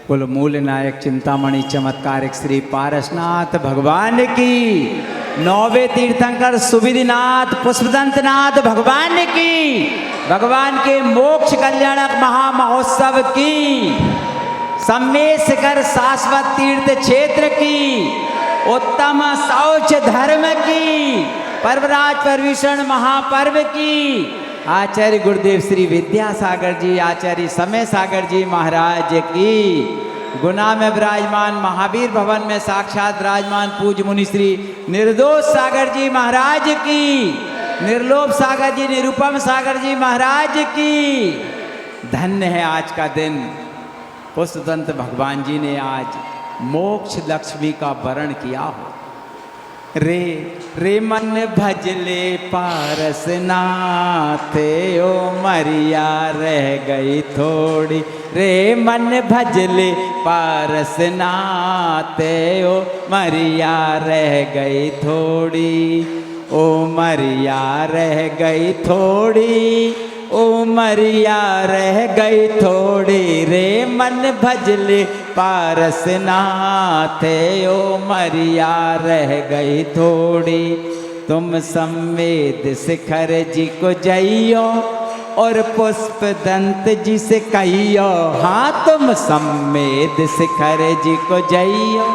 कुल मूल नायक चिंतामणि चमत्कारिक श्री पारसनाथ भगवान की, नौवे तीर्थंकर सुविधिनाथ पुष्पदंतनाथ भगवान की, भगवान के मोक्ष कल्याणक महामहोत्सव की, सम्मेशकर शाश्वत तीर्थ क्षेत्र की, उत्तम शौच धर्म की, पर्वराज परविषण महापर्व की, आचार्य गुरुदेव श्री विद्यासागर जी, आचार्य समय सागर जी महाराज की, गुना में विराजमान महावीर भवन में साक्षात विराजमान पूज्य मुनि श्री निर्दोष सागर जी महाराज की, निर्लोभ सागर जी, निरुपम सागर जी महाराज की। धन्य है आज का दिन। पुष्पदंत भगवान जी ने आज मोक्ष लक्ष्मी का वरण किया हो। रे रे मन भजले पारसनाथ, ओ मरिया रह गई थोड़ी, रे मन भजले पारसनाथ, ओ मरिया रह गई थोड़ी, ओ मरिया रह गई थोड़ी, ओ मरिया रह गई थोड़ी, रे मन भजले पारसनाथ, ओ मरिया रह गई थोड़ी। तुम संवेद शिखर जी को जइयो और पुष्पदंत जी से कहियो, हाँ तुम संवेद शिखर जी को जइयो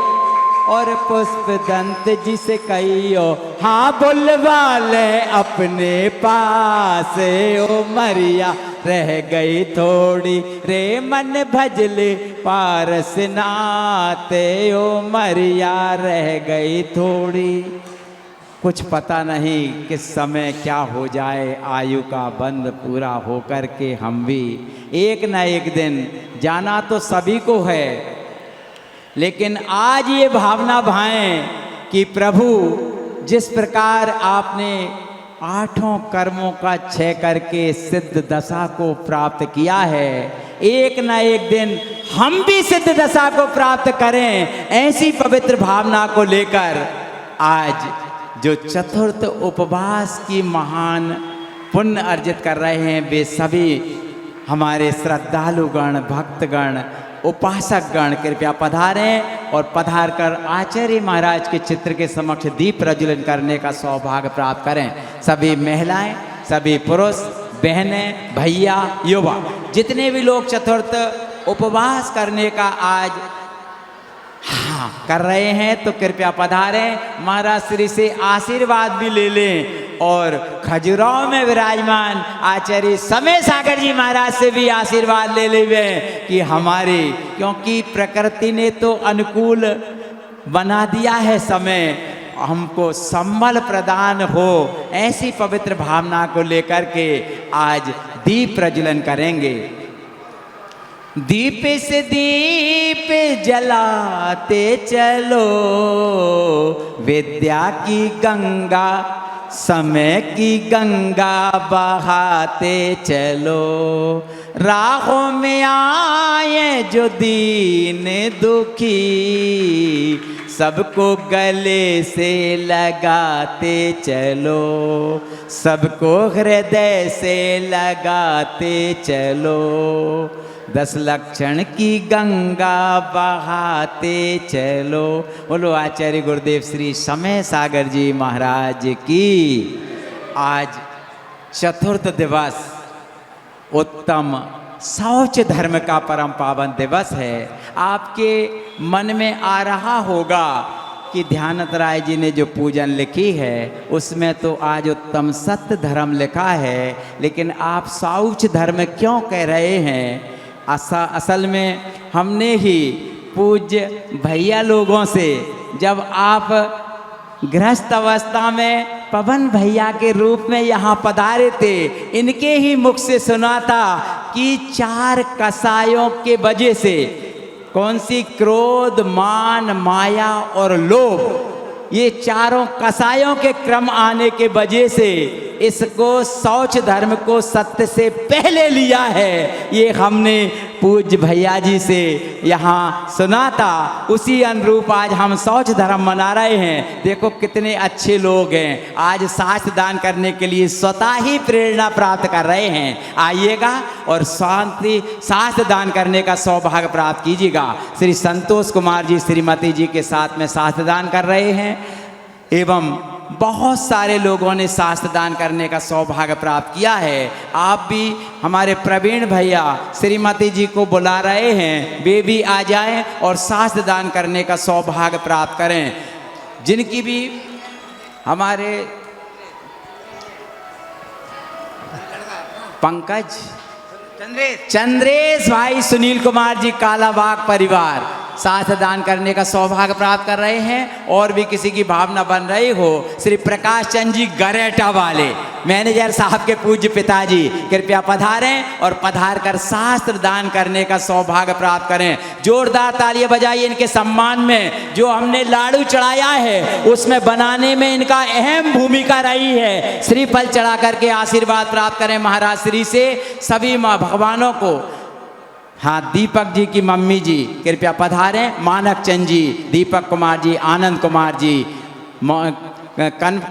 और पुष्पदंत जी से कहियो, हाँ बुलवा ले अपने पास, ओ मरिया रह गई थोड़ी, रे मन भजले पारसनाथ, ओ मरिया रह गई थोड़ी। कुछ पता नहीं किस समय क्या हो जाए, आयु का बंद पूरा होकर के हम भी एक न एक दिन जाना तो सभी को है, लेकिन आज ये भावना भाएं कि प्रभु जिस प्रकार आपने आठों कर्मों का क्षय करके सिद्ध दशा को प्राप्त किया है, एक न एक दिन हम भी सिद्ध दशा को प्राप्त करें। ऐसी पवित्र भावना को लेकर आज जो चतुर्थ उपवास की महान पुण्य अर्जित कर रहे हैं, वे सभी हमारे श्रद्धालुगण, भक्तगण, उपासकगण कृपया पधारें और पधार कर आचार्य महाराज के चित्र के समक्ष दीप प्रज्वलन करने का सौभाग्य प्राप्त करें। सभी महिलाएं, सभी पुरुष, बहनें, भैया, युवा, जितने भी लोग चतुर्थ उपवास करने का आज कर रहे हैं तो कृपया पधारें, महाराज श्री से आशीर्वाद भी ले लें और खजुराहो में विराजमान आचार्य समय सागर जी महाराज से भी आशीर्वाद ले लें कि हमारे, क्योंकि प्रकृति ने तो अनुकूल बना दिया है समय, हमको संबल प्रदान हो, ऐसी पवित्र भावना को लेकर के आज दीप प्रज्वलन करेंगे। दीप से दीप जलाते चलो, विद्या की गंगा समय की गंगा बहाते चलो, राहों में आए जो दीन दुखी, सबको गले से लगाते चलो, सबको हृदय से लगाते चलो, 10 लक्षण की गंगा बहाते चलो। बोलो आचार्य गुरुदेव श्री समय सागर जी महाराज की। आज चतुर्थ दिवस उत्तम शौच धर्म का परम पावन दिवस है। आपके मन में आ रहा होगा कि ध्यानत राय जी ने जो पूजन लिखी है उसमें तो आज उत्तम सत्य धर्म लिखा है, लेकिन आप शौच धर्म क्यों कह रहे हैं? असल में हमने ही पूज्य भैया लोगों से, जब आप गृहस्थ अवस्था में पवन भैया के रूप में यहाँ पधारे थे, इनके ही मुख से सुना था कि 4 कसायों के वजह से, कौन सी? क्रोध, मान, माया और लोभ, ये चारों कसायों के क्रम आने के वजह से इसको शौच धर्म को सत्य से पहले लिया है। ये हमने पूज्य भैया जी से यहाँ सुना था, उसी अनुरूप आज हम शौच धर्म मना रहे हैं। देखो कितने अच्छे लोग हैं, आज शास्त्र दान करने के लिए स्वतः ही प्रेरणा प्राप्त कर रहे हैं। आइएगा और शांति शास्त्र दान करने का सौभाग्य प्राप्त कीजिएगा। श्री संतोष कुमार जी श्रीमती जी के साथ में शास्त्र दान कर रहे हैं एवं बहुत सारे लोगों ने शास्त्र दान करने का सौभाग्य प्राप्त किया है। आप भी हमारे प्रवीण भैया श्रीमती जी को बुला रहे हैं, वे भी आ जाएं और शास्त्र दान करने का सौभाग्य प्राप्त करें। जिनकी भी हमारे पंकज चंद्रेश भाई सुनील कुमार जी कालाबाग परिवार शास्त्र दान करने का सौभाग्य प्राप्त कर रहे हैं। और भी किसी की भावना बन रही हो, श्री प्रकाश चंद जी गरेटा वाले मैनेजर साहब के पूज्य पिताजी कृपया पधारें और पधार कर शास्त्र दान करने का सौभाग्य प्राप्त करें। जोरदार तालियां बजाइए इनके सम्मान में। जो हमने लाड़ू चढ़ाया है उसमें बनाने में इनका अहम भूमिका रही है। श्रीफल चढ़ा करके आशीर्वाद प्राप्त करें महाराज श्री से सभी माँ भगवानों को। हाँ, दीपक जी की मम्मी जी कृपया पधारें, मानक चंद जी, दीपक कुमार जी, आनंद कुमार जी,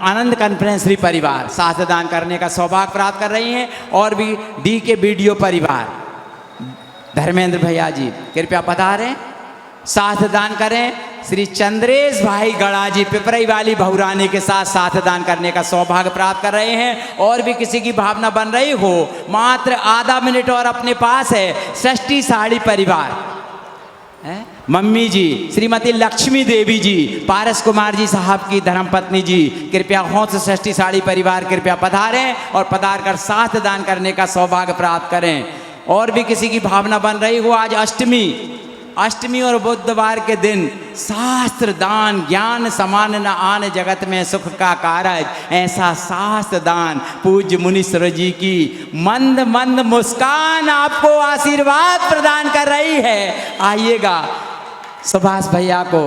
आनंद कॉन्फ्रेंस श्री परिवार शास्त्र दान करने का सौभाग्य प्राप्त कर रही हैं। और भी डी के वीडियो परिवार धर्मेंद्र भैया जी कृपया पधारें, शास्त्र दान करें। श्री चंद्रेश भाई गड़ा जी पिपरई वाली बहुरानी के साथ शास्त्र दान करने का सौभाग्य प्राप्त कर रहे हैं। और भी किसी की भावना बन रही हो, मात्र आधा मिनट और अपने पास है। षष्ठी साड़ी परिवार मम्मी जी श्रीमती लक्ष्मी देवी जी, पारस कुमार जी साहब की धर्मपत्नी जी कृपया हौस षष्ठी साड़ी परिवार कृपया पधारें और पधार कर शास्त्र दान करने का सौभाग्य प्राप्त करें। और भी किसी की भावना बन रही हो, आज अष्टमी और बुधवार के दिन शास्त्र दान ज्ञान समान न आन जगत में सुख का कारज, ऐसा शास्त्र दान पूज्य मुनीश्वर जी की मंद मंद मुस्कान आपको आशीर्वाद प्रदान कर रही है। आइएगा, सुभाष भैया को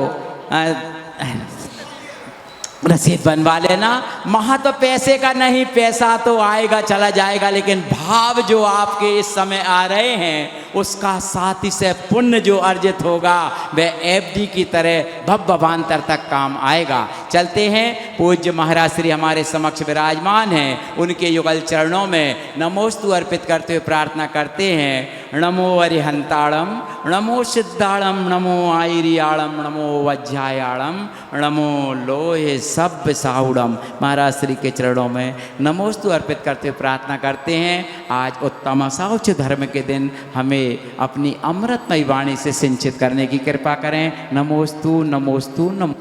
रसीद बनवा लेना। महत्व पैसे का नहीं, पैसा तो आएगा चला जाएगा, लेकिन भाव जो आपके इस समय आ रहे हैं उसका साथ ही से पुण्य जो अर्जित होगा वह एफडी की तरह भवभावांतर तक काम आएगा। चलते हैं, पूज्य महाराज श्री हमारे समक्ष विराजमान हैं, उनके युगल चरणों में नमोस्तु अर्पित करते हुए प्रार्थना करते हैं। नमो अरिहंताड़म, नमो सिद्धाड़म, नमो आयरियाड़म, नमो वज्रायाड़म, नमो लोहे सभ्य साहुड़म। महाराज श्री के चरणों में नमोस्तु अर्पित करते हुए प्रार्थना करते हैं। आज उत्तम शौच धर्म के दिन हमें अपनी अमृतमयी वाणी से सिंचित करने की कृपा करें। नमोस्तु नमोस्तु नमो।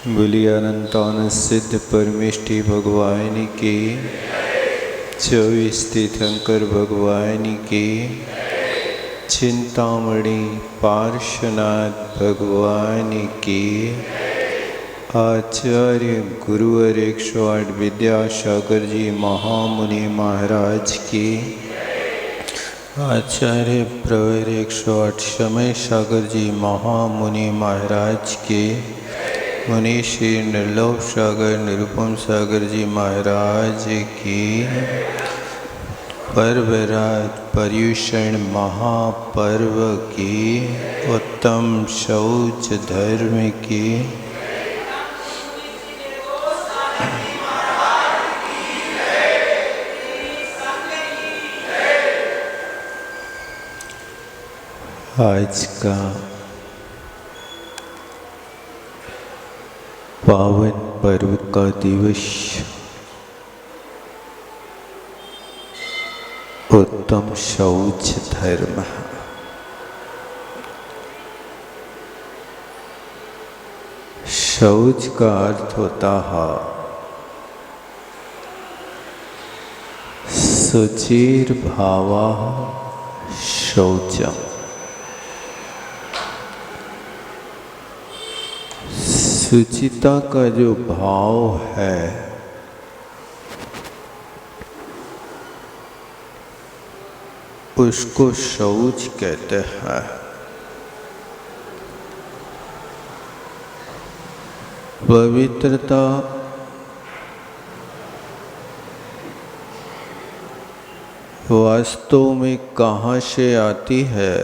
बोलिए अनंतान सिद्ध परमेष्टि भगवान की, 24 तीर्थंकर भगवान की, चिंतामणि पार्श्वनाथ भगवान की, आचार्य गुरुवर 108 विद्यासागर जी महामुनि महाराज की, आचार्य प्रवर 108 समय सागर जी महामुनि महाराज के, मुनीश्री निर्लोभ सागर निरुपम सागर जी महाराज की, पर्वराज पर्युषण महापर्व की, उत्तम शौच धर्म की, आज का पावन पर्व का दिवस उत्तम शौच धर्म। शौच का अर्थ होता है सुचिर भावा शौचम। शुचिता का जो भाव है उसको शौच कहते हैं। पवित्रता वास्तव में कहाँ से आती है,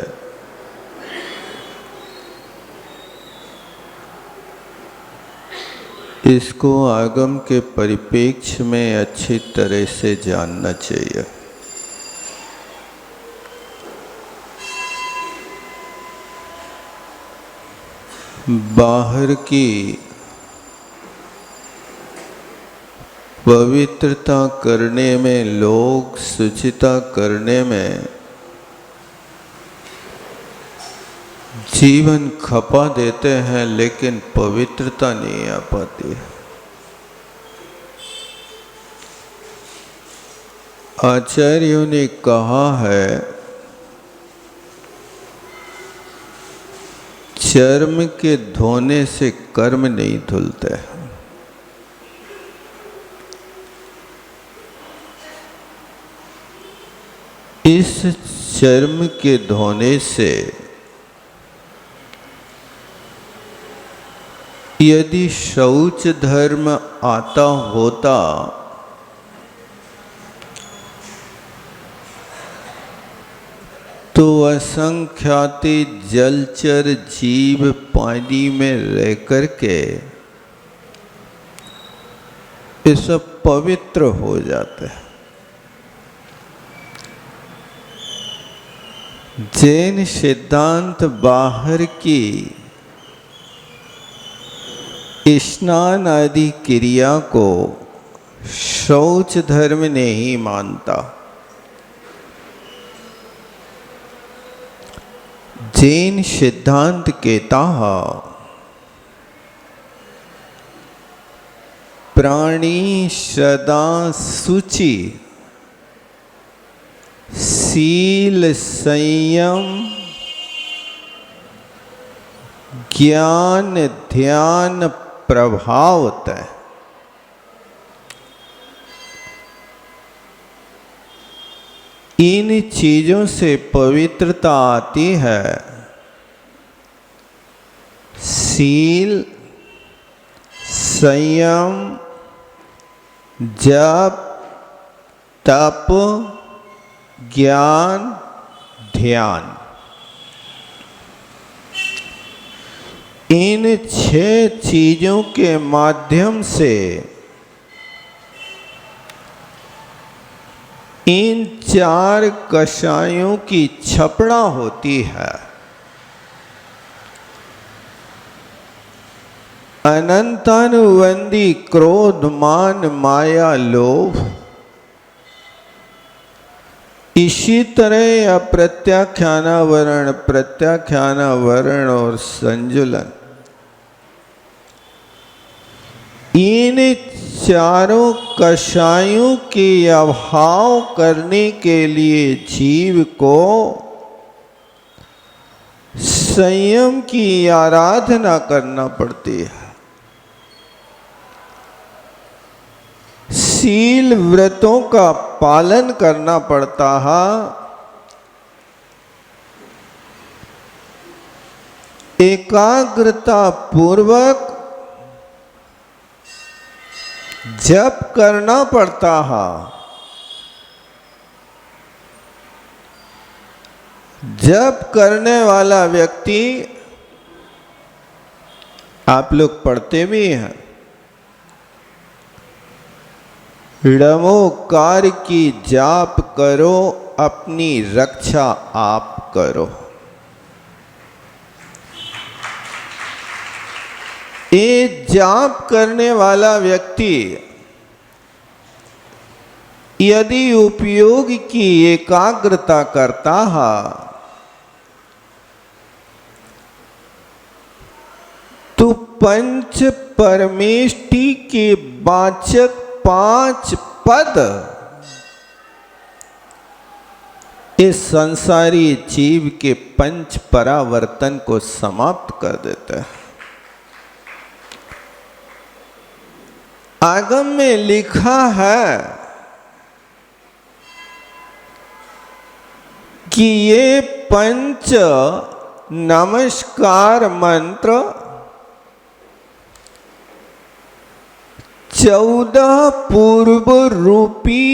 इसको आगम के परिप्रेक्ष्य में अच्छी तरह से जानना चाहिए। बाहर की पवित्रता करने में, लोग शुचिता करने में जीवन खपा देते हैं, लेकिन पवित्रता नहीं आ पाती है। आचार्यों ने कहा है, चर्म के धोने से कर्म नहीं धुलते। इस चर्म के धोने से यदि शौच धर्म आता होता तो असंख्याति जलचर जीव पानी में रह करके ये सब पवित्र हो जाते हैं। जैन सिद्धांत बाहर की स्नान आदि क्रिया को शौच धर्म नहीं मानता। जैन सिद्धांत कहता है, प्राणी सदा शुचि, शील, संयम, ज्ञान, ध्यान प्रभावत है। इन चीजों से पवित्रता आती है। शील, संयम, जप, तप, ज्ञान, ध्यान, इन 6 चीजों के माध्यम से इन 4 कषायों की छपड़ा होती है। अनंतानुबंधी क्रोध, मान, माया, लोभ, इसी तरह अप्रत्याख्यानावरण, प्रत्याख्यानावरण और संजुलन, इन चारों कषायों के अभाव करने के लिए जीव को संयम की आराधना करना पड़ती है। शील व्रतों का पालन करना पड़ता है। एकाग्रता पूर्वक जप करना पड़ता है। जप करने वाला व्यक्ति, आप लोग पढ़ते भी हैं, णमोकार की जाप करो, अपनी रक्षा आप करो। ये जाप करने वाला व्यक्ति यदि उपयोग की एकाग्रता करता है तो पंच परमेष्टि के वाचक 5 पद इस संसारी जीव के पंच परावर्तन को समाप्त कर देता है। आगम में लिखा है कि ये पंच नमस्कार मंत्र 14 पूर्व रूपी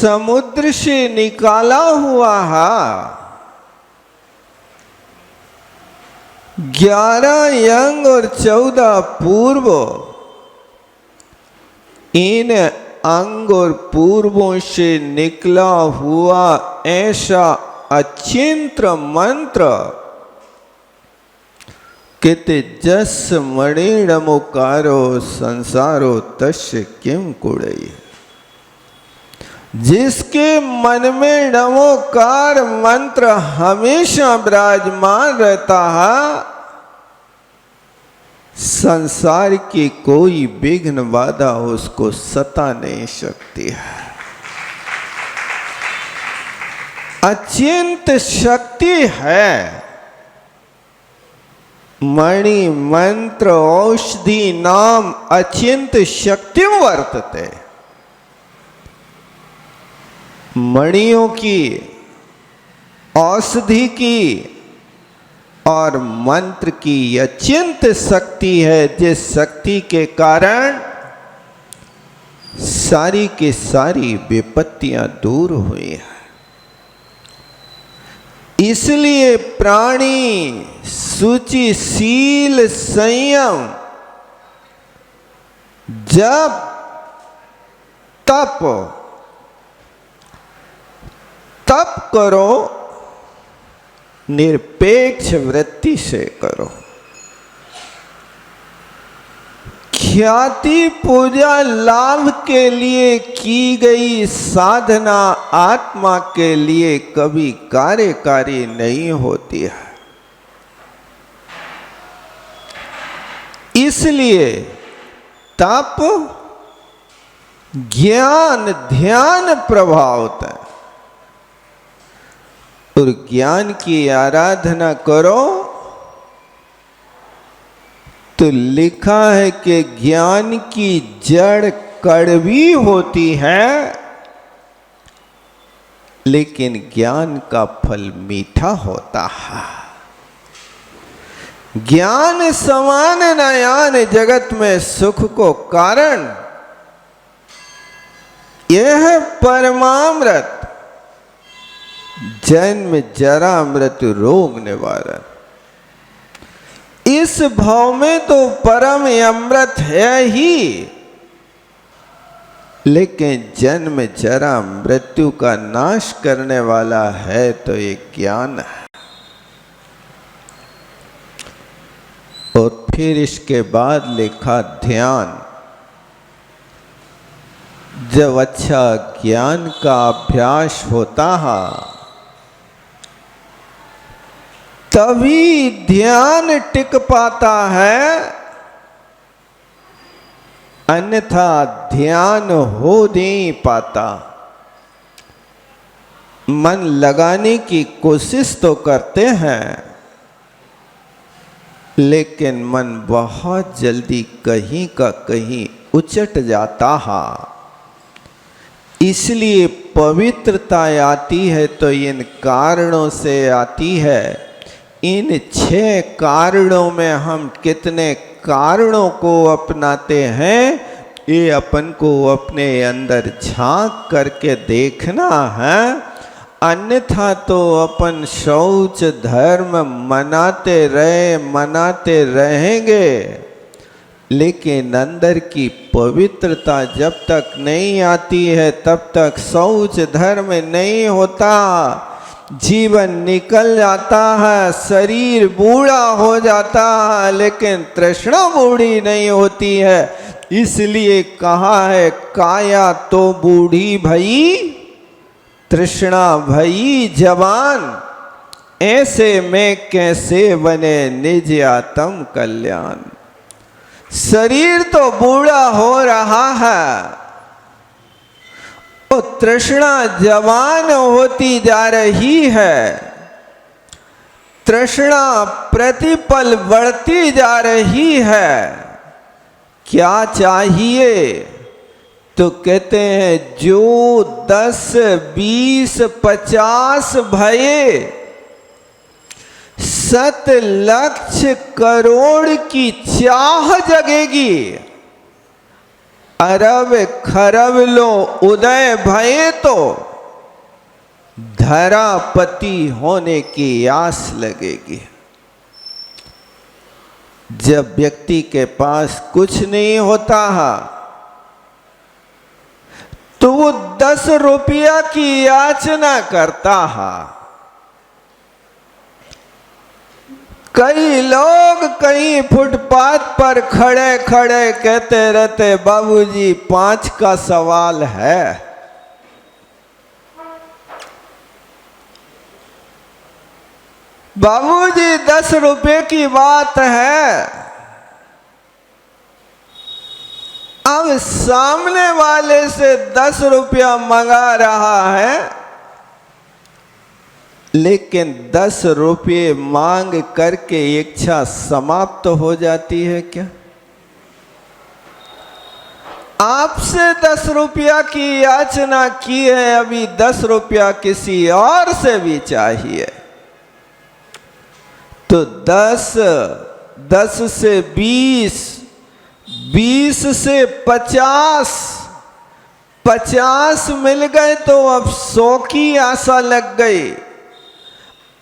समुद्र से निकाला हुआ है। 11 यंग और 14 पूर्व, इन अंग और पूर्वों से निकला हुआ ऐसा अचिंत्य मंत्र कित जस मणिणमुकारो संसारो तस्य किम कुड़ई। जिसके मन में नमोकार मंत्र हमेशा विराजमान रहता है, संसार की कोई विघ्न बाधा उसको सता नहीं सकती है। अचिंत शक्ति है। मणि मंत्र औषधि नाम अचिंत शक्ति वर्तते। मणियों की, औषधि की और मंत्र की अचिंत शक्ति है, जिस शक्ति के कारण सारी की सारी विपत्तियां दूर हुई हैं। इसलिए प्राणी शुचि शील संयम जप तप करो, निरपेक्ष वृत्ति से करो। ख्याति पूजा लाभ के लिए की गई साधना आत्मा के लिए कभी कार्यकारी नहीं होती है। इसलिए तप, ज्ञान, ध्यान प्रभावित है। और ज्ञान की आराधना करो तो लिखा है कि ज्ञान की जड़ कड़वी होती है, लेकिन ज्ञान का फल मीठा होता है। ज्ञान समान नयान जगत में सुख को कारण, यह परमामृत, जन्म जरा मृत्यु रोग निवारण। इस भाव में तो परम अमृत है ही, लेकिन जन्म जरा मृत्यु का नाश करने वाला है तो ये ज्ञान है। और फिर इसके बाद लिखा ध्यान। जब अच्छा ज्ञान का अभ्यास होता है तभी ध्यान टिक पाता है, अन्यथा ध्यान हो नहीं पाता। मन लगाने की कोशिश तो करते हैं, लेकिन मन बहुत जल्दी कहीं का कहीं उचट जाता है। इसलिए पवित्रता आती है तो इन कारणों से आती है। इन 6 कारणों में हम कितने कारणों को अपनाते हैं, ये अपन को अपने अंदर झांक करके देखना है। अन्यथा तो अपन शौच धर्म मनाते रहेंगे, लेकिन अंदर की पवित्रता जब तक नहीं आती है तब तक शौच धर्म नहीं होता। जीवन निकल जाता है, शरीर बूढ़ा हो जाता है, लेकिन तृष्णा बूढ़ी नहीं होती है। इसलिए कहा है काया तो बूढ़ी भई, तृष्णा भई जवान, ऐसे में कैसे बने निज आत्म कल्याण। शरीर तो बूढ़ा हो रहा है, तो तृष्णा जवान होती जा रही है। तृष्णा प्रतिपल बढ़ती जा रही है। क्या चाहिए? तो कहते हैं जो 10, 20, 50 भये, 7 लाख करोड़ की चाह जगेगी। अरब खरब लो उदय भये तो धरापति होने की आस लगेगी। जब व्यक्ति के पास कुछ नहीं होता है तो वो 10 रुपया की याचना करता है। कई लोग कहीं फुटपाथ पर खड़े खड़े कहते रहते, बाबूजी 5 का सवाल है। बाबूजी 10 रुपए की बात है। अब सामने वाले से 10 रुपया मंगा रहा है, लेकिन 10 रुपये मांग करके इच्छा समाप्त हो जाती है क्या? आपसे 10 रुपया की याचना की है, अभी 10 रुपया किसी और से भी चाहिए, तो 10, 10 से 20, 20 से 50, 50 मिल गए तो अब 100 की आशा लग गई।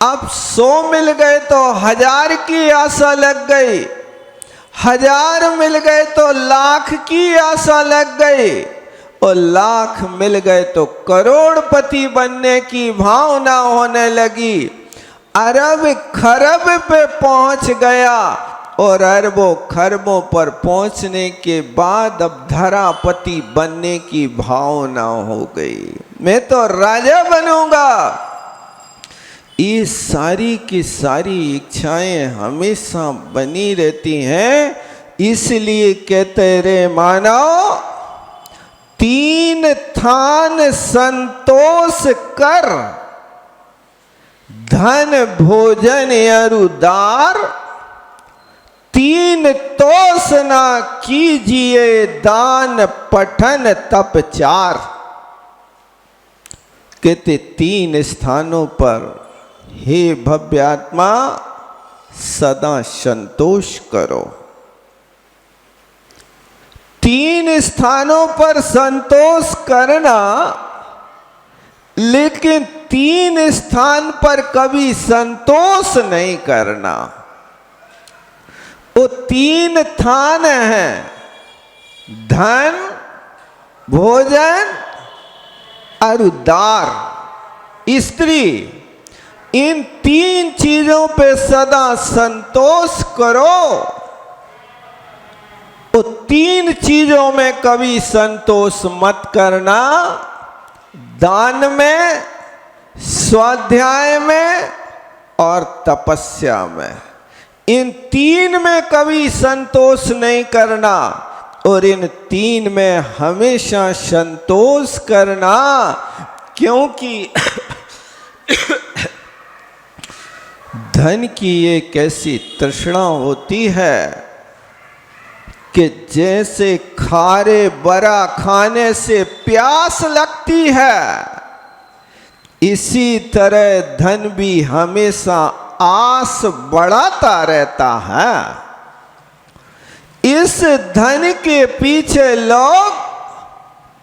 अब 100 मिल गए तो 1000 की आशा लग गई। 1000 मिल गए तो लाख की आशा लग गई, और लाख मिल गए तो करोड़पति बनने की भावना होने लगी। अरब खरब पे पहुंच गया, और अरबों खरबों पर पहुंचने के बाद अब धरापति बनने की भावना हो गई। मैं तो राजा बनूंगा। ये सारी की सारी इच्छाएं हमेशा बनी रहती हैं। इसलिए कहते रे मानव, 3 थान संतोष कर, धन भोजन अरुदार, 3 तोष ना कीजिए, दान पठन तप 4। कहते 3 स्थानों पर हे भव्य आत्मा सदा संतोष करो। 3 स्थानों पर संतोष करना, लेकिन 3 स्थान पर कभी संतोष नहीं करना। वो 3 थान हैं, धन, भोजन और उदार, स्त्री। इन 3 चीजों पे सदा संतोष करो। वो 3 चीजों में कभी संतोष मत करना। दान में, स्वाध्याय में और तपस्या में, इन 3 में कभी संतोष नहीं करना। और इन 3 में हमेशा संतोष करना, क्योंकि धन की एक ऐसी तृष्णा होती है कि जैसे खारे बरा खाने से प्यास लगती है, इसी तरह धन भी हमेशा आस बढ़ाता रहता है। इस धन के पीछे लोग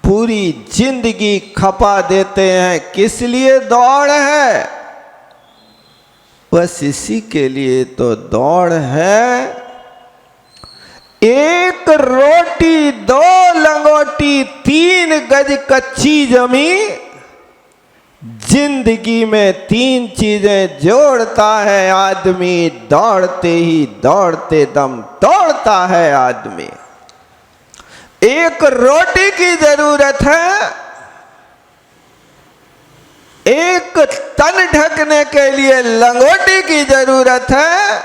पूरी जिंदगी खपा देते हैं। किस लिए दौड़ है? बस इसी के लिए तो दौड़ है। 1 रोटी 2 लंगोटी 3 गज कच्ची जमीन, जिंदगी में 3 चीजें जोड़ता है आदमी। दौड़ते ही दौड़ते दम तोड़ता है आदमी। 1 रोटी की जरूरत है, 1 तन ढकने के लिए लंगोटी की जरूरत है,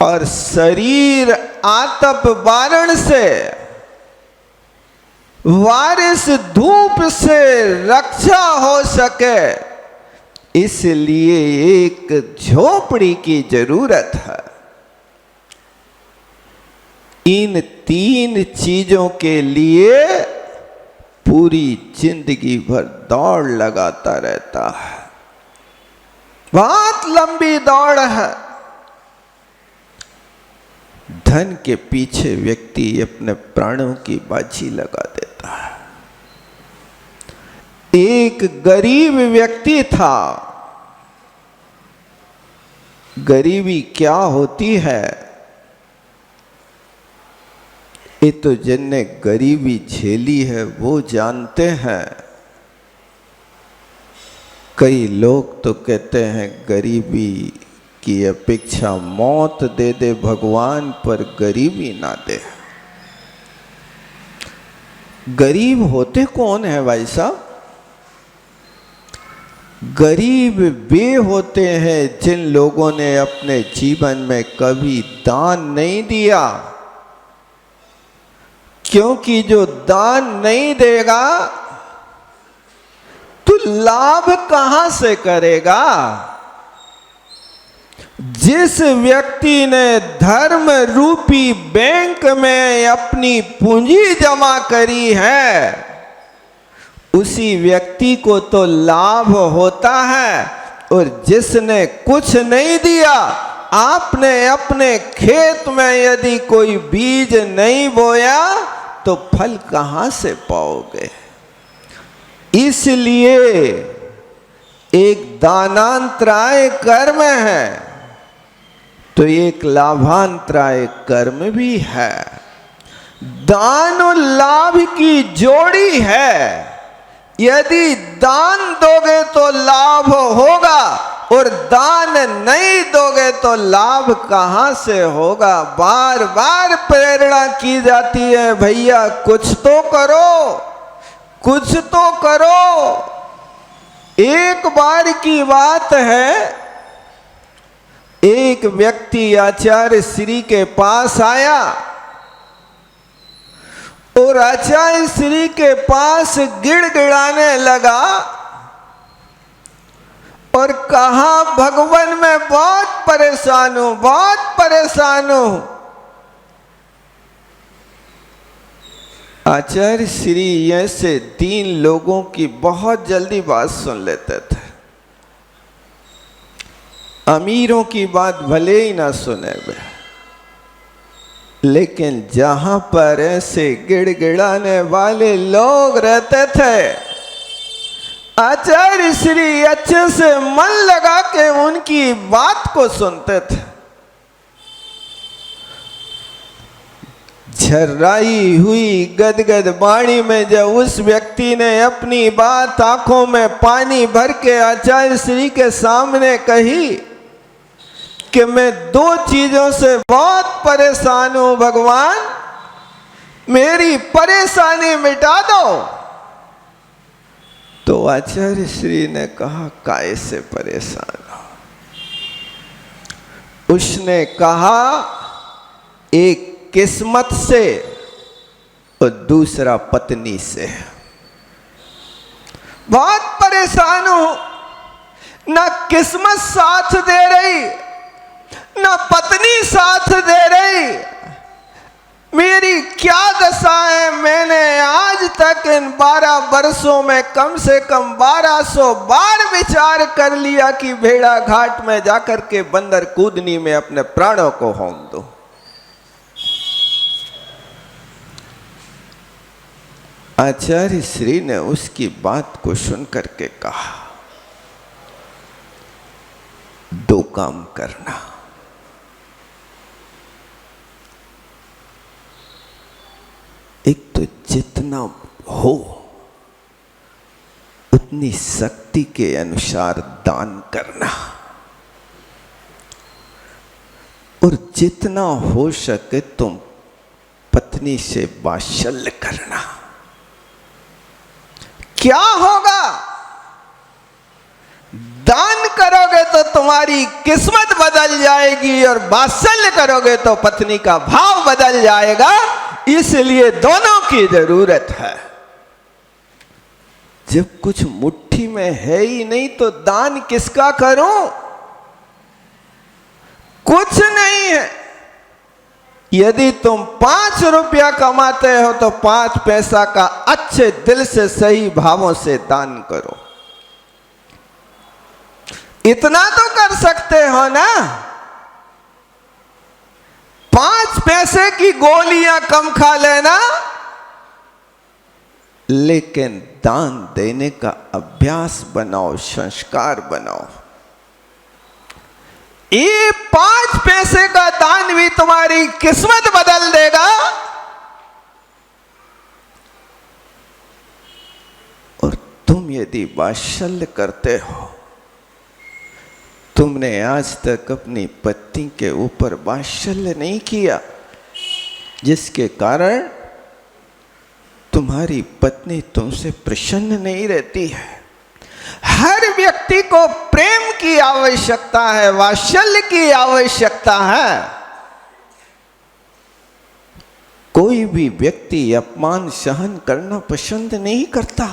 और शरीर आतप बारण से, बारिश धूप से रक्षा हो सके, इसलिए एक झोपड़ी की जरूरत है। इन 3 चीजों के लिए पूरी जिंदगी भर दौड़ लगाता रहता है। बहुत लंबी दौड़ है। धन के पीछे व्यक्ति अपने प्राणों की बाजी लगा देता है। एक गरीब व्यक्ति था। गरीबी क्या होती है ये तो जिनने गरीबी झेली है वो जानते हैं। कई लोग तो कहते हैं गरीबी की अपेक्षा मौत दे दे भगवान, पर गरीबी ना दे। गरीब होते कौन है भाई साहब? गरीब वे होते हैं जिन लोगों ने अपने जीवन में कभी दान नहीं दिया, क्योंकि जो दान नहीं देगा तो लाभ कहां से करेगा। जिस व्यक्ति ने धर्म रूपी बैंक में अपनी पूंजी जमा करी है उसी व्यक्ति को तो लाभ होता है, और जिसने कुछ नहीं दिया, आपने अपने खेत में यदि कोई बीज नहीं बोया तो फल कहां से पाओगे। इसलिए एक दानांतराय कर्म है तो एक लाभांतराय कर्म भी है। दान और लाभ की जोड़ी है। यदि दान दोगे तो लाभ होगा, और दान नहीं दोगे तो लाभ कहां से होगा। बार बार प्रेरणा की जाती है, भैया कुछ तो करो, कुछ तो करो। एक बार की बात है, एक व्यक्ति आचार्य श्री के पास आया और आचार्य श्री के पास गिड़गिड़ाने लगा और कहा, भगवान मैं बहुत परेशान हूं, बहुत परेशान हूं। आचार्य श्री ऐसे 3 लोगों की बहुत जल्दी बात सुन लेते थे। अमीरों की बात भले ही ना सुने वे, लेकिन जहां पर ऐसे गिड़गिड़ाने वाले लोग रहते थे, आचार्य श्री अच्छे से मन लगा के उनकी बात को सुनते थे। झर्राई हुई गदगद वाणी में जब उस व्यक्ति ने अपनी बात आंखों में पानी भर के आचार्य श्री के सामने कही कि मैं 2 चीजों से बहुत परेशान हूं भगवान, मेरी परेशानी मिटा दो। तो आचार्य श्री ने कहा, काय से परेशान हो? उसने कहा, एक किस्मत से और दूसरा पत्नी से। बहुत परेशान हूं, ना किस्मत साथ दे रही, ना पत्नी साथ दे रही। मेरी क्या दशा है। मैंने आज तक इन 12 वर्षों में कम से कम 1200 बार विचार कर लिया कि भेड़ा घाट में जाकर के बंदर कूदनी में अपने प्राणों को होम दो। आचार्य श्री ने उसकी बात को सुन करके कहा, 2 काम करना। एक तो जितना हो उतनी शक्ति के अनुसार दान करना, और जितना हो सके तुम पत्नी से वात्सल्य करना। क्या होगा? दान करोगे तो तुम्हारी किस्मत बदल जाएगी, और वात्सल्य करोगे तो पत्नी का भाव बदल जाएगा। इसलिए दोनों की जरूरत है। जब कुछ मुट्ठी में है ही नहीं तो दान किसका करूं? कुछ नहीं है। यदि तुम 5 रुपया कमाते हो तो 5 पैसा का अच्छे दिल से सही भावों से दान करो। इतना तो कर सकते हो ना। 5 पैसा पैसे की गोलियां कम खा लेना, लेकिन दान देने का अभ्यास बनाओ, संस्कार बनाओ। ये 5 पैसे का दान भी तुम्हारी किस्मत बदल देगा। और तुम यदि वात्सल्य करते हो, तुमने आज तक अपनी पत्नी के ऊपर वात्सल्य नहीं किया, जिसके कारण तुम्हारी पत्नी तुमसे प्रसन्न नहीं रहती है। हर व्यक्ति को प्रेम की आवश्यकता है, वात्सल्य की आवश्यकता है। कोई भी व्यक्ति अपमान सहन करना पसंद नहीं करता।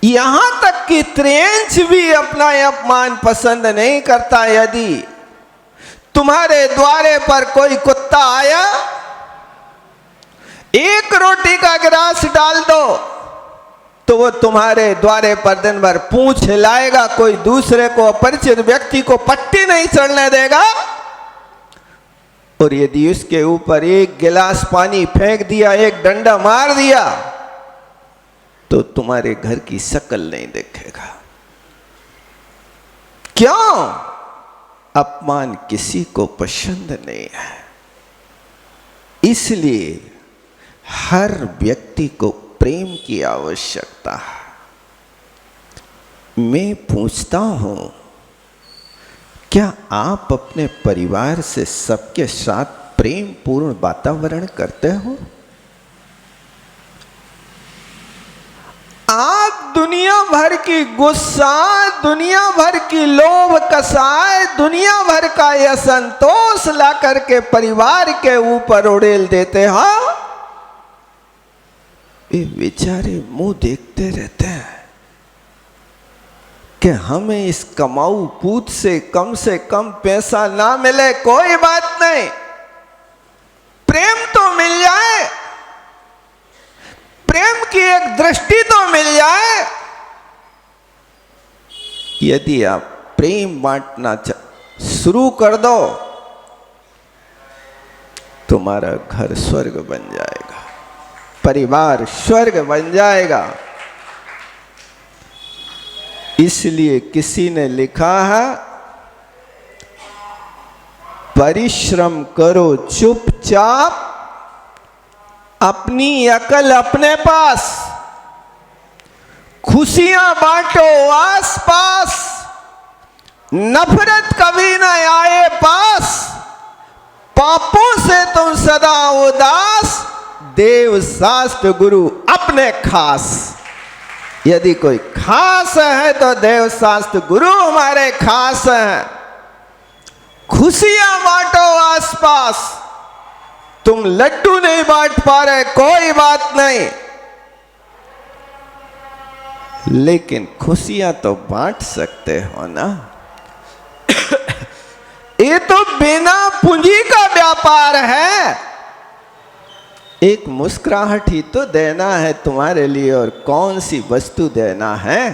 यहां तक कि त्रियंश भी अपना अपमान पसंद नहीं करता। यदि तुम्हारे द्वारे पर कोई कुत्ता आया, एक रोटी का गिलास डाल दो तो वो तुम्हारे द्वारे पर दिन भर पूंछ हिलाएगा, कोई दूसरे को, अपरिचित व्यक्ति को पट्टी नहीं चढ़ने देगा। और यदि उसके ऊपर एक गिलास पानी फेंक दिया, एक डंडा मार दिया, तो तुम्हारे घर की शक्ल नहीं देखेगा। क्यों? अपमान किसी को पसंद नहीं है। इसलिए हर व्यक्ति को प्रेम की आवश्यकता है। मैं पूछता हूं, क्या आप अपने परिवार से सबके साथ प्रेम पूर्ण वातावरण करते हो? आप दुनिया भर की गुस्सा, दुनिया भर की लोभ कसाय, दुनिया भर का यह संतोष ला करके परिवार के ऊपर उड़ेल देते हो। ये बेचारे मुंह देखते रहते हैं कि हमें इस कमाऊ पूत से कम पैसा ना मिले, कोई बात नहीं, प्रेम तो मिल जाए, प्रेम की एक दृष्टि तो मिल जाए। यदि आप प्रेम बांटना शुरू कर दो, तुम्हारा घर स्वर्ग बन जाएगा, परिवार स्वर्ग बन जाएगा। इसलिए किसी ने लिखा है, परिश्रम करो चुपचाप, अपनी अकल अपने पास, खुशियां बांटो आस पास, नफरत कभी न आए पास, पापों से तुम सदा उदास, देव शास्त्र गुरु अपने खास। यदि कोई खास है तो देव शास्त्र गुरु हमारे खास हैं। खुशियां बांटो आसपास। तुम लड्डू नहीं बांट पा रहे, कोई बात नहीं, लेकिन खुशियां तो बांट सकते हो ना। ये तो बिना पूंजी का व्यापार है। एक मुस्कुराहट ही तो देना है तुम्हारे लिए, और कौन सी वस्तु देना है।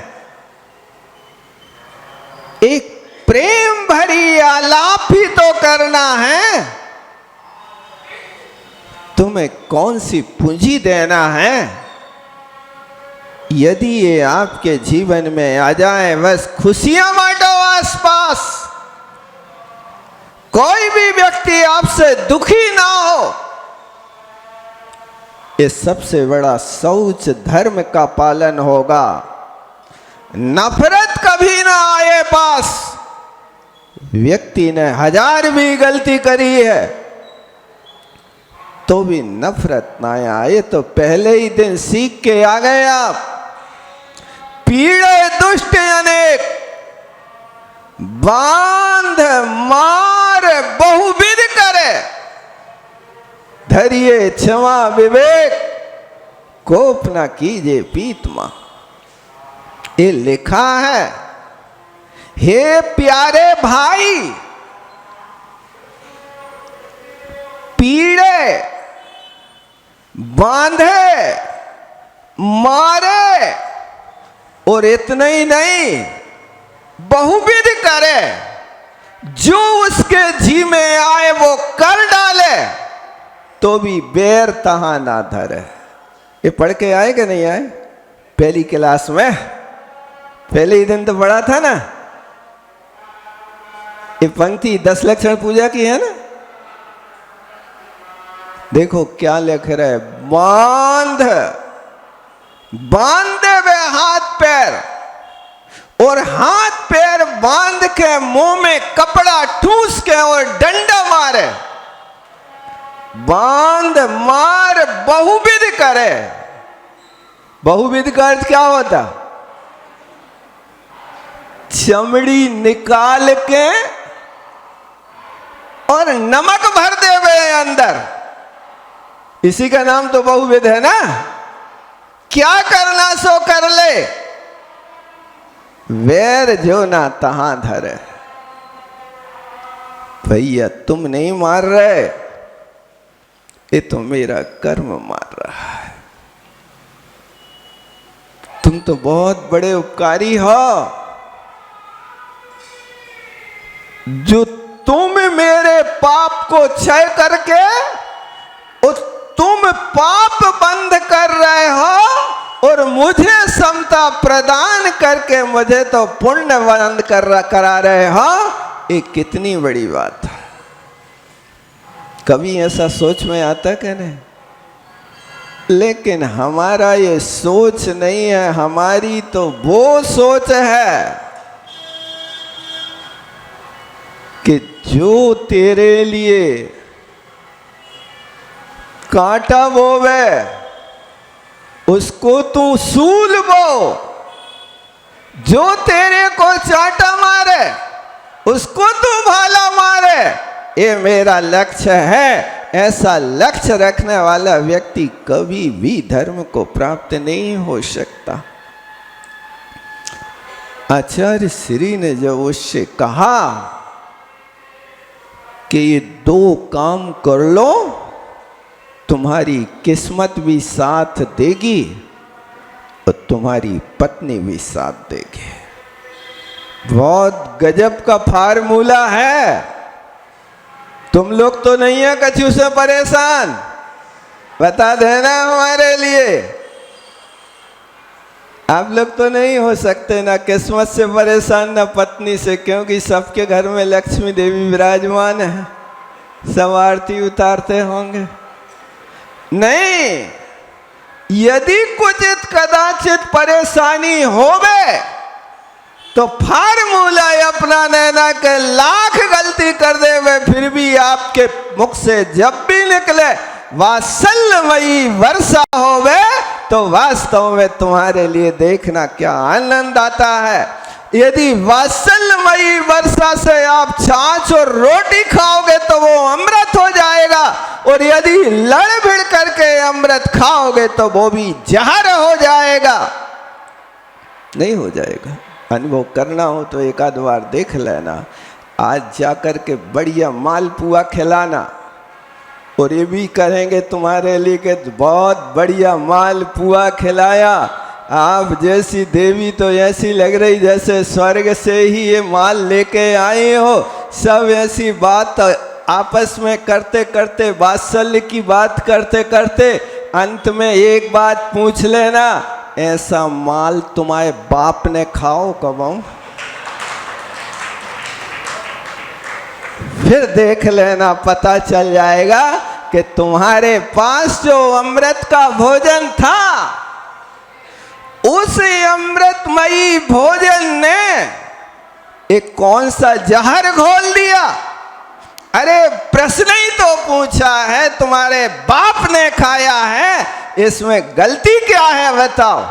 एक प्रेम भरी आलाप ही तो करना है। तुम्हें कौन सी पूंजी देना है। यदि ये आपके जीवन में आ जाए, बस खुशियां बांटो आसपास, कोई भी व्यक्ति आपसे दुखी ना हो। ये सबसे बड़ा शौच धर्म का पालन होगा। नफरत कभी ना आए पास। व्यक्ति ने 1000 भी गलती करी है तो भी नफरत ना आए, तो पहले ही दिन सीख के आ गए आप। पीड़े दुष्ट अनेक, बांध मार बहुविध करे, धरिए क्षमा विवेक, कोप न कीजिए पीतमा। ये लिखा है। हे प्यारे भाई, पीड़े, बांधे, मारे, और इतना ही नहीं, बहुविध करे, जो उसके जी में आए वो कर डाले। तो भी बैर तहां ना धरे। ये पढ़ के आए कि नहीं आए? पहली क्लास में पहले ही दिन तो पढ़ा था ना। ये पंक्ति 10 लक्षण पूजा की है ना। देखो क्या लिख रहा है, बांधे वे हाथ पैर, और हाथ पैर बांध के मुंह में कपड़ा ठूस के और डंडा मारे। बांध मार बहुविध करे। बहुविध का अर्थ क्या होता? चमड़ी निकाल के और नमक भर दे वे अंदर, इसी का नाम तो बहुविध है ना। क्या करना सो कर ले, वैर जो ना तहां धरे। भैया तुम नहीं मार रहे, ये तो मेरा कर्म मार रहा है। तुम तो बहुत बड़े उपकारी हो, जो तुम मेरे पाप को क्षय करके तुम पाप बंद कर रहे हो और मुझे समता प्रदान करके मुझे तो पुण्य बंद करा रहे हो। ये कितनी बड़ी बात है। कभी ऐसा सोच में आता कि नहीं? लेकिन हमारा ये सोच नहीं है, हमारी तो वो सोच है कि जो तेरे लिए कांटा बोवे उसको तू सूल बो, जो तेरे को चांटा मारे उसको तू भाला मारे। ये मेरा लक्ष्य है। ऐसा लक्ष्य रखने वाला व्यक्ति कभी भी धर्म को प्राप्त नहीं हो सकता। आचार्य श्री ने जब उससे कहा कि ये 2 काम कर लो, तुम्हारी किस्मत भी साथ देगी और तुम्हारी पत्नी भी साथ देगी। बहुत गजब का फार्मूला है। तुम लोग तो नहीं है कछु से परेशान, बता देना हमारे लिए। आप लोग तो नहीं हो सकते ना किस्मत से परेशान ना पत्नी से, क्योंकि सबके घर में लक्ष्मी देवी विराजमान है, सब आरती उतारते होंगे। नहीं, यदि कुछ कदाचित परेशानी होवे तो फार्मूला अपना नैना के लाख गलती कर दे वे, फिर भी आपके मुख से जब भी निकले वात्सल्यमयी वर्षा होवे तो वास्तव में तुम्हारे लिए देखना क्या आनंद आता है। यदि वात्सल्यमयी वर्षा से आप छाछ और रोटी खाओगे तो वो अमृत हो जाएगा, और यदि लड़ भिड़ करके अमृत खाओगे तो वो भी जहर हो जाएगा। नहीं हो जाएगा। अनुभव करना हो तो एक आध बार देख लेना। आज जाकर के बढ़िया मालपुआ खिलाना, और ये भी कहेंगे तुम्हारे लिए कि बहुत बढ़िया मालपुआ खिलाया। आप जैसी देवी तो ऐसी लग रही जैसे स्वर्ग से ही ये माल लेके आए हो। सब ऐसी बात आपस में करते करते, वात्सल्य की बात करते करते अंत में एक बात पूछ लेना, ऐसा माल तुम्हारे बाप ने खाओ कब? फिर देख लेना, पता चल जाएगा कि तुम्हारे पास जो अमृत का भोजन था, उस अमृतमयी भोजन ने एक कौन सा जहर घोल दिया। अरे प्रश्न ही तो पूछा है, तुम्हारे बाप ने खाया है, इसमें गलती क्या है बताओ।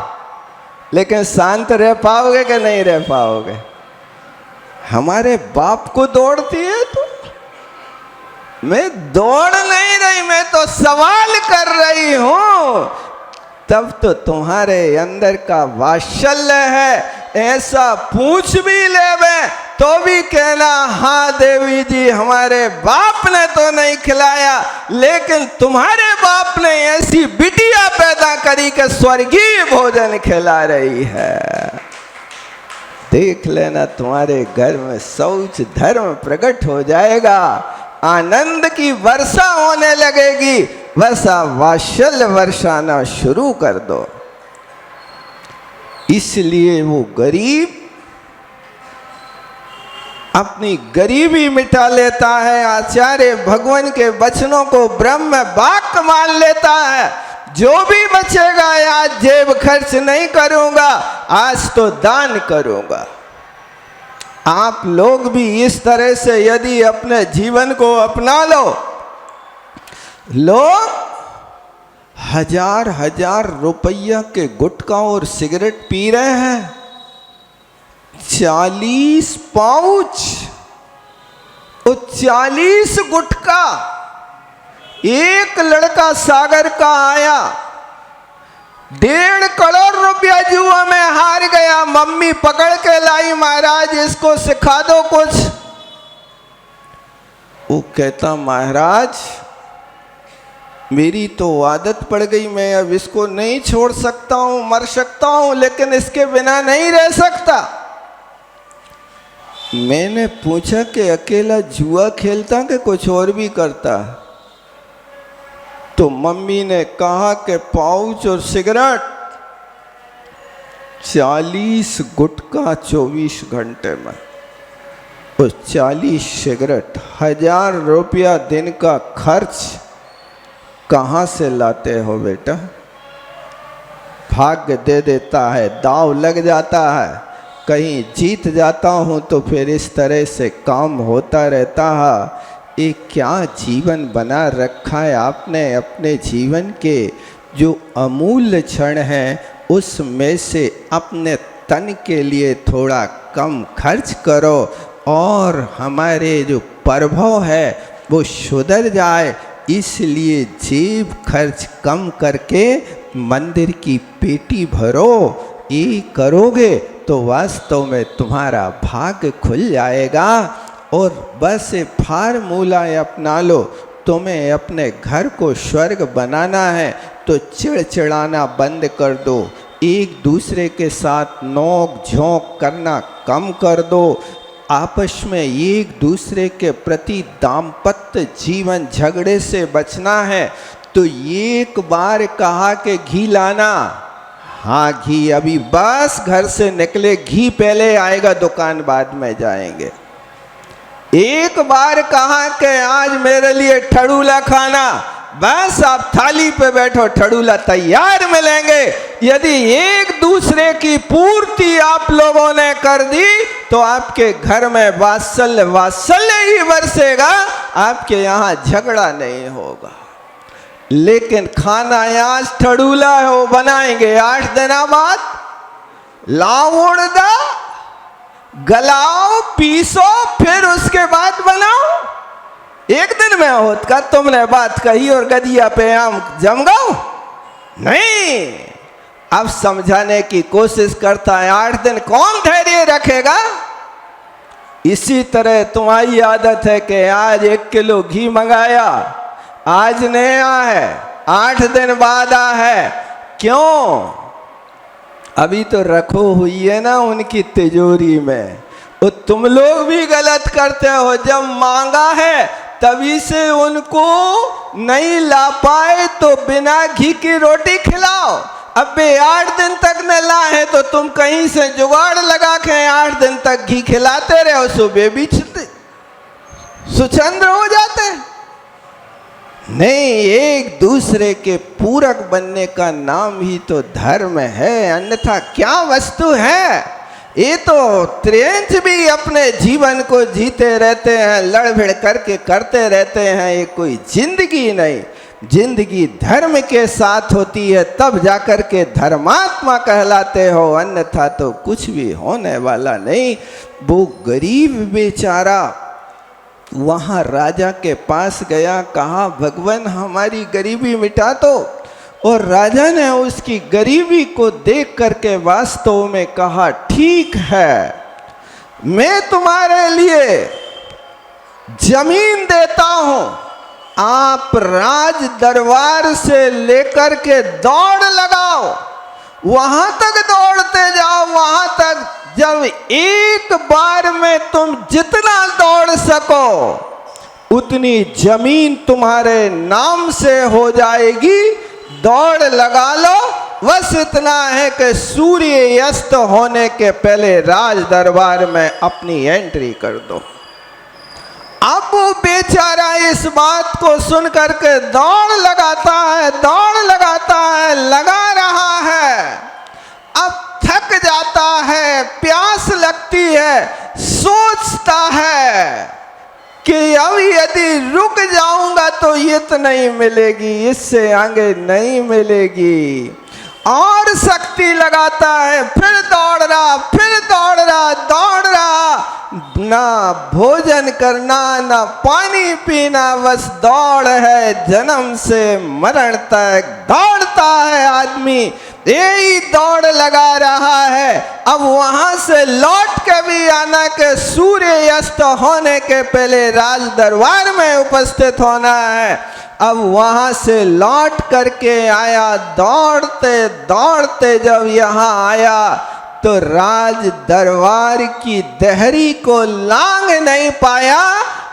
लेकिन शांत रह पाओगे कि नहीं रह पाओगे? हमारे बाप को दौड़ती है तो मैं दौड़ नहीं रही, मैं तो सवाल कर रही हूं। तब तो तुम्हारे अंदर का वात्सल्य है। ऐसा पूछ भी लेवे तो भी कहना हाँ देवी जी, हमारे बाप ने तो नहीं खिलाया, लेकिन तुम्हारे बाप ने ऐसी बिटिया पैदा करी कि स्वर्गीय भोजन खिला रही है। देख लेना, तुम्हारे घर में शौच धर्म प्रकट हो जाएगा। आनंद की वर्षा होने लगेगी, वैसा वात्सल्य वर्षाना शुरू कर दो। इसलिए वो गरीब अपनी गरीबी मिटा लेता है, आचार्य भगवान के वचनों को ब्रह्म वाक्य मान लेता है। जो भी बचेगा आज जेब खर्च नहीं करूंगा, आज तो दान करूंगा। आप लोग भी इस तरह से यदि अपने जीवन को अपना लो, लोग हजार हजार रुपया के गुटखा और सिगरेट पी रहे हैं, 40 पाउच, वो 40 गुटखा। एक लड़का सागर का आया, 1.5 करोड़ रुपया जुआ में हार गया, मम्मी पकड़ के लाई, महाराज इसको सिखा दो कुछ। वो कहता महाराज मेरी तो आदत पड़ गई, मैं अब इसको नहीं छोड़ सकता हूं, मर सकता हूं लेकिन इसके बिना नहीं रह सकता। मैंने पूछा कि अकेला जुआ खेलता कि कुछ और भी करता? तो मम्मी ने कहा कि पाउच और सिगरेट, 40 गुटखा 24 घंटे में, उस 40 सिगरेट, 1000 रुपया दिन का खर्च कहाँ से लाते हो बेटा? भाग्य दे देता है, दाव लग जाता है, कहीं जीत जाता हूँ तो फिर इस तरह से काम होता रहता है। ये क्या जीवन बना रखा है आपने अपने जीवन के। जो अमूल्य क्षण हैं उसमें से अपने तन के लिए थोड़ा कम खर्च करो और हमारे जो प्रभाव है वो सुधर जाए। इसलिए जेब खर्च कम करके मंदिर की पेटी भरो। ये करोगे तो वास्तव में तुम्हारा भाग्य खुल जाएगा। और बस फार्मूला अपना लो, तुम्हें अपने घर को स्वर्ग बनाना है तो चिड़चिड़ाना बंद कर दो, एक दूसरे के साथ नोक झोंक करना कम कर दो, आपस में एक दूसरे के प्रति दाम्पत्य जीवन झगड़े से बचना है तो एक बार कहा कि घी लाना, हाँ घी अभी बस घर से निकले, घी पहले आएगा, दुकान बाद में जाएंगे। एक बार कहा कि आज मेरे लिए ठड़ूला खाना, बस आप थाली पे बैठो, ठड़ूला तैयार मिलेंगे। यदि एक दूसरे की पूर्ति आप लोगों ने कर दी तो आपके घर में वात्सल्य वात्सल्य ही बरसेगा, आपके यहाँ झगड़ा नहीं होगा। लेकिन खाना आज ठड़ूला है, वो बनाएंगे 8 दिन बाद, लाओ उड़दा, गलाओ पीसो, फिर उसके बाद बनाओ। एक दिन में होत का तुमने बात कही और गदिया पे आम जम गओ नहीं। अब समझाने की कोशिश करता है, 8 दिन कौन धैर्य रखेगा। इसी तरह तुम्हारी आदत है कि आज 1 किलो घी मंगाया, आज नया है, 8 दिन बाद आ है, क्यों? अभी तो रखो हुई है ना उनकी तिजोरी में। तो तुम लोग भी गलत करते हो, जब मांगा है तभी से उनको नहीं ला पाए तो बिना घी की रोटी खिलाओ। अब 8 दिन तक न लाए तो तुम कहीं से जुगाड़ लगा के 8 दिन तक घी खिलाते रहो, सुबह भी सुचंद्र हो जाते। नहीं, एक दूसरे के पूरक बनने का नाम ही तो धर्म है, अन्यथा क्या वस्तु है। ये तो त्रियंच भी अपने जीवन को जीते रहते हैं, लड़ भिड़ करके करते रहते हैं, ये कोई जिंदगी नहीं। जिंदगी धर्म के साथ होती है तब जाकर के धर्मात्मा कहलाते हो, अन्यथा तो कुछ भी होने वाला नहीं। वो गरीब बेचारा वहाँ राजा के पास गया, कहा भगवान हमारी गरीबी मिटा दो। और राजा ने उसकी गरीबी को देख करके वास्तव में कहा ठीक है, मैं तुम्हारे लिए जमीन देता हूं, आप राज दरबार से लेकर के दौड़ लगाओ, वहां तक दौड़ते जाओ, वहां तक जब एक बार में तुम जितना दौड़ सको उतनी जमीन तुम्हारे नाम से हो जाएगी। दौड़ लगा लो। बस इतना है कि सूर्य अस्त होने के पहले राज दरबार में अपनी एंट्री कर दो। अब वो बेचारा इस बात को सुन करके दौड़ लगाता है, दौड़ लगाता है, लगा रहा है। अब थक जाता है, प्यास लगती है, सोचता है कि अब यदि रुक जाऊंगा तो ये तो नहीं मिलेगी, इससे आगे नहीं मिलेगी। और शक्ति लगाता है, फिर दौड़ रहा, फिर दौड़ रहा, दौड़ रहा। ना भोजन करना, ना पानी पीना, बस दौड़ है। जन्म से मरण तक दौड़ता है आदमी, यही दौड़ लगा रहा है। अब वहां से लौट के भी आना के सूर्य अस्त होने के पहले राज दरबार में उपस्थित होना है। अब वहां से लौट करके आया, दौड़ते दौड़ते जब यहाँ आया तो राज दरबार की देहरी को लांग नहीं पाया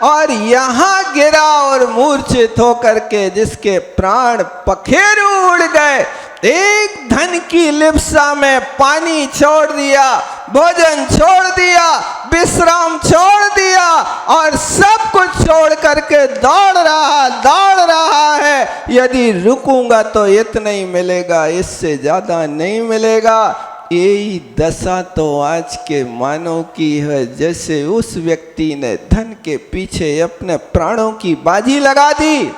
और यहाँ गिरा और मूर्छित होकर के जिसके प्राण पखेरु उड़ गए। एक धन की लिप्सा में पानी छोड़ दिया, भोजन छोड़ दिया, विश्राम छोड़ दिया और सब कुछ छोड़ करके दौड़ रहा है। यदि रुकूंगा तो इतना ही मिलेगा, इससे ज्यादा नहीं मिलेगा। यही दशा तो आज के मानव की है। जैसे उस व्यक्ति ने धन के पीछे अपने प्राणों की बाजी लगा दी,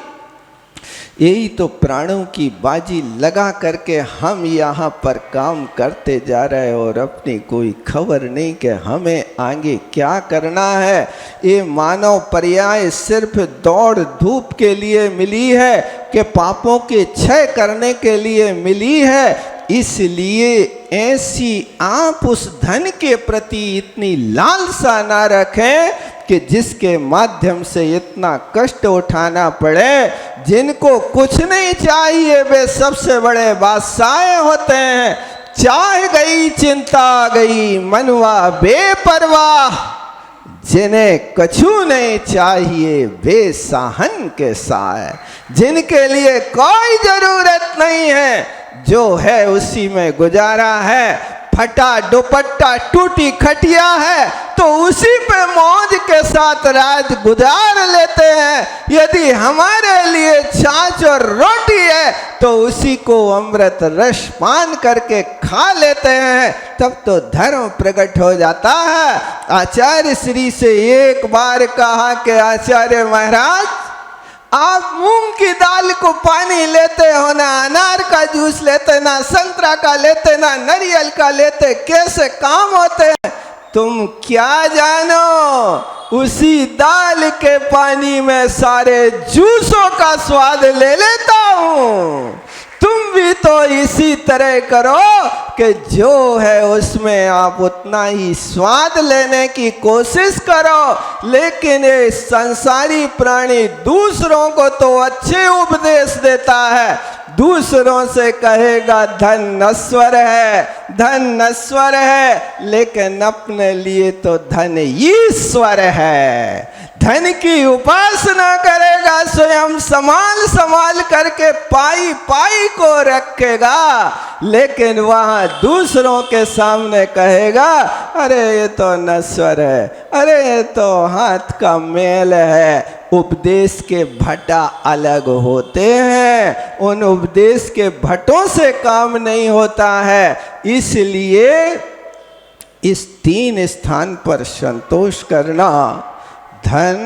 यही तो प्राणों की बाजी लगा करके हम यहाँ पर काम करते जा रहे हैं और अपनी कोई खबर नहीं कि हमें आगे क्या करना है। ये मानव पर्याय सिर्फ दौड़ धूप के लिए मिली है कि पापों के क्षय करने के लिए मिली है। इसलिए ऐसी आप उस धन के प्रति इतनी लालसा ना रखें कि जिसके माध्यम से इतना कष्ट उठाना पड़े। जिनको कुछ नहीं चाहिए वे सबसे बड़े बादशाह होते हैं। चाह गई चिंता आ गई मनवा बेपरवाह, जिन्हें कछु नहीं चाहिए वे साहन के साए। जिनके लिए कोई जरूरत नहीं है, जो है उसी में गुजारा है। फटा दुपट्टा टूटी खटिया है तो उसी पे मौज के साथ रात गुजार लेते हैं। यदि हमारे लिए छाछ और रोटी है तो उसी को अमृत रस पान करके खा लेते हैं, तब तो धर्म प्रकट हो जाता है। आचार्य श्री से एक बार कहा कि आचार्य महाराज, आप मूंग की दाल को पानी लेते हो ना, अनार का जूस लेते ना, संतरा का लेते ना, नारियल का लेते, कैसे काम होते हैं? तुम क्या जानो, उसी दाल के पानी में सारे जूसों का स्वाद ले लेता हूँ। तुम भी तो इसी तरह करो कि जो है उसमें आप उतना ही स्वाद लेने की कोशिश करो। लेकिन ये संसारी प्राणी दूसरों को तो अच्छे उपदेश देता है, दूसरों से कहेगा धन नश्वर है, धन नश्वर है, लेकिन अपने लिए तो धन ईश्वर है। धन की उपासना करेगा, स्वयं संभाल करके पाई पाई को रखेगा, लेकिन वहाँ दूसरों के सामने कहेगा अरे ये तो नश्वर है, अरे ये तो हाथ का मेल है। उपदेश के भट्टा अलग होते हैं, उन उपदेश के भट्टों से काम नहीं होता है। इसलिए इस तीन स्थान पर संतोष करना, धन,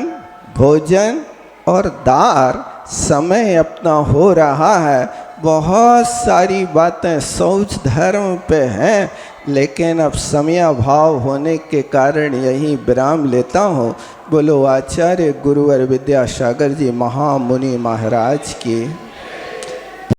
भोजन और दार, समय अपना हो रहा है। बहुत सारी बातें शौच धर्म पे हैं, लेकिन अब समयाभाव होने के कारण यही विराम लेता हूँ। बोलो आचार्य गुरुवर विद्यासागर जी महामुनि महाराज की।